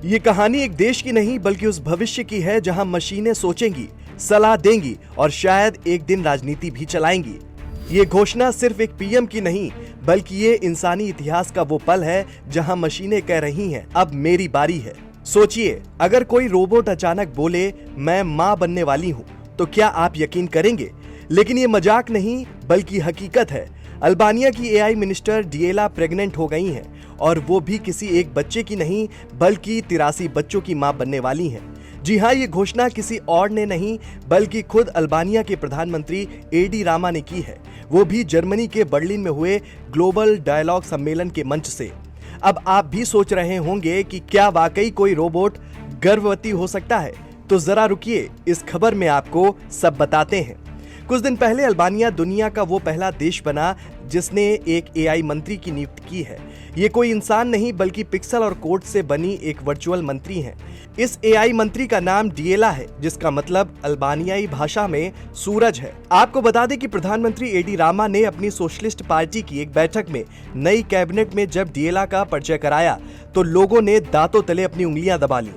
ये कहानी एक देश की नहीं बल्कि उस भविष्य की है जहां मशीनें सोचेंगी, सलाह देंगी और शायद एक दिन राजनीति भी चलाएंगी। ये घोषणा सिर्फ एक पीएम की नहीं बल्कि ये इंसानी इतिहास का वो पल है जहां मशीनें कह रही हैं, अब मेरी बारी है। सोचिए, अगर कोई रोबोट अचानक बोले मैं मां बनने वाली हूं, तो क्या आप यकीन करेंगे? लेकिन ये मजाक नहीं बल्कि हकीकत है। अल्बानिया की एआई मिनिस्टर डिएला प्रेग्नेंट हो गई हैं और वो भी किसी एक बच्चे की नहीं बल्कि 83 बच्चों की मां बनने वाली हैं। जी हाँ, ये घोषणा किसी और ने नहीं बल्कि खुद अल्बानिया के प्रधानमंत्री एडी रामा ने की है, वो भी जर्मनी के बर्लिन में हुए ग्लोबल डायलॉग सम्मेलन के मंच से। अब आप भी सोच रहे होंगे कि क्या वाकई कोई रोबोट गर्भवती हो सकता है? तो जरा रुकिए, इस खबर में आपको सब बताते हैं। कुछ दिन पहले अल्बानिया दुनिया का वो पहला देश बना जिसने एक एआई मंत्री की नियुक्ति की है। ये कोई इंसान नहीं बल्कि पिक्सल और कोड से बनी एक वर्चुअल मंत्री हैं। इस एआई मंत्री का नाम डिएला है, जिसका मतलब अल्बानियाई भाषा में सूरज है। आपको बता दें कि प्रधानमंत्री एडी रामा ने अपनी सोशलिस्ट पार्टी की एक बैठक में नई कैबिनेट में जब डिएला का परिचय कराया तो लोगों ने दांतों तले अपनी उंगलियां दबा ली।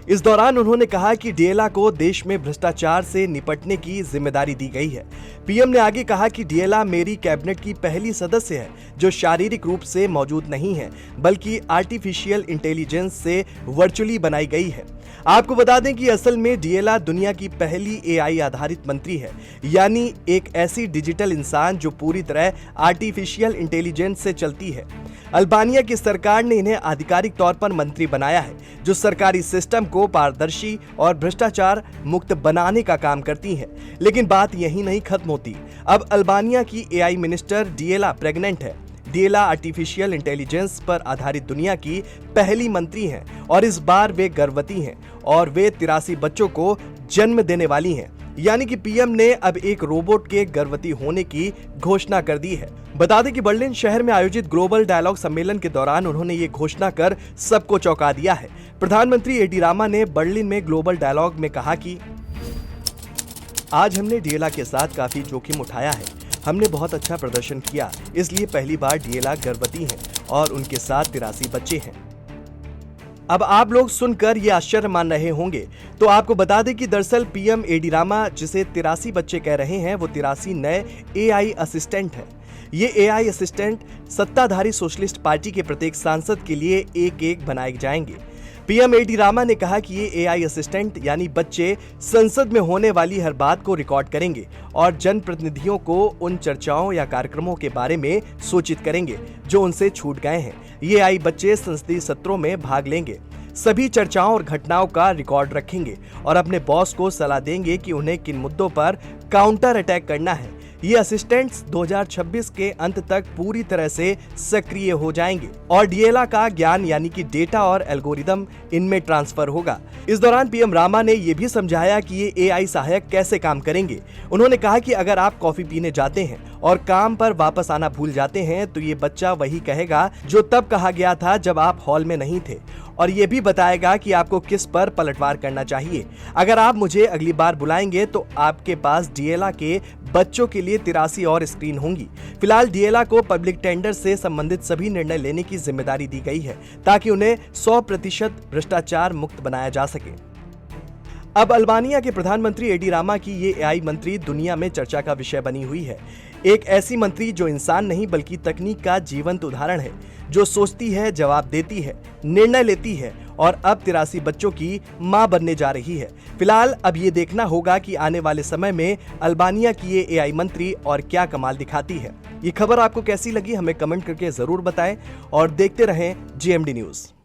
इस दौरान उन्होंने कहा कि डिएला को देश में भ्रष्टाचार से निपटने की जिम्मेदारी दी गई है। पीएम ने आगे कहा कि डिएला मेरी कैबिनेट की पहली सदस्य है जो शारीरिक रूप से मौजूद नहीं है बल्कि आर्टिफिशियल इंटेलिजेंस से वर्चुअली बनाई गई है। आपको बता दें कि असल में डिएला दुनिया की पहली एआई आधारित मंत्री है, यानी एक ऐसी डिजिटल इंसान जो पूरी तरह आर्टिफिशियल इंटेलिजेंस से चलती है। अल्बानिया की सरकार ने इन्हें आधिकारिक तौर पर मंत्री बनाया है, जो सरकारी सिस्टम को पारदर्शी और भ्रष्टाचार मुक्त बनाने का काम करती है। लेकिन बात यहीं नहीं खत्म होती। अब अल्बानिया की एआई मिनिस्टर डिएला प्रेग्नेंट है। डिएला आर्टिफिशियल इंटेलिजेंस पर आधारित दुनिया की पहली मंत्री हैं और इस बार वे गर्भवती हैं और वे 83 बच्चों को जन्म देने वाली हैं। यानी कि पीएम ने अब एक रोबोट के गर्भवती होने की घोषणा कर दी है। बता दें कि बर्लिन शहर में आयोजित ग्लोबल डायलॉग सम्मेलन के दौरान उन्होंने ये घोषणा कर सबको चौंका दिया है। प्रधानमंत्री एडी रामा ने बर्लिन में ग्लोबल डायलॉग में कहा कि आज हमने डिएला के साथ काफी जोखिम उठाया है। हमने बहुत अच्छा प्रदर्शन किया, इसलिए पहली बार डिएला गर्भवती हैं और उनके साथ 83 बच्चे हैं। अब आप लोग सुनकर ये आश्चर्य मान रहे होंगे, तो आपको बता दें कि दरअसल पीएम एडी रामा जिसे 83 बच्चे कह रहे हैं, वो 83 नए एआई असिस्टेंट हैं। ये एआई असिस्टेंट सत्ताधारी सोशलिस्ट पार्टी के प्रत्येक सांसद के लिए एक एक बनाए जाएंगे। पीएम एडी रामा ने कहा कि ये एआई असिस्टेंट यानी बच्चे संसद में होने वाली हर बात को रिकॉर्ड करेंगे और जनप्रतिनिधियों को उन चर्चाओं या कार्यक्रमों के बारे में सूचित करेंगे जो उनसे छूट गए हैं। ये एआई बच्चे संसदीय सत्रों में भाग लेंगे, सभी चर्चाओं और घटनाओं का रिकॉर्ड रखेंगे और अपने बॉस को सलाह देंगे कि उन्हें किन मुद्दों पर काउंटर अटैक करना है। ये असिस्टेंट्स 2026 के अंत तक पूरी तरह से सक्रिय हो जाएंगे और डिएला का ज्ञान यानी कि डेटा और एल्गोरिदम इनमें ट्रांसफर होगा। इस दौरान पीएम रामा ने यह भी समझाया कि ये एआई सहायक कैसे काम करेंगे। उन्होंने कहा कि अगर आप कॉफी पीने जाते हैं और काम पर वापस आना भूल जाते हैं तो ये बच्चा वही कहेगा जो तब कहा गया था जब आप हॉल में नहीं थे, और ये भी बताएगा कि आपको किस पर पलटवार करना चाहिए। अगर आप मुझे अगली बार बुलाएंगे तो आपके पास डिएला के बच्चों के लिए 83 और स्क्रीन होंगी। फिलहाल डिएला को पब्लिक टेंडर से संबंधित सभी निर्णय लेने की जिम्मेदारी दी गई है ताकि उन्हें 100% भ्रष्टाचार मुक्त बनाया जा सके। अब अल्बानिया के प्रधानमंत्री एडी रामा की ये एआई मंत्री दुनिया में चर्चा का विषय बनी हुई है। एक ऐसी मंत्री जो इंसान नहीं बल्कि तकनीक का जीवंत उदाहरण है, जो सोचती है, जवाब देती है, निर्णय लेती है और अब 83 बच्चों की मां बनने जा रही है। फिलहाल अब ये देखना होगा कि आने वाले समय में अल्बानिया की ये एआई मंत्री और क्या कमाल दिखाती है। ये खबर आपको कैसी लगी हमें कमेंट करके जरूर बताएं और देखते रहें जीएमडी न्यूज़।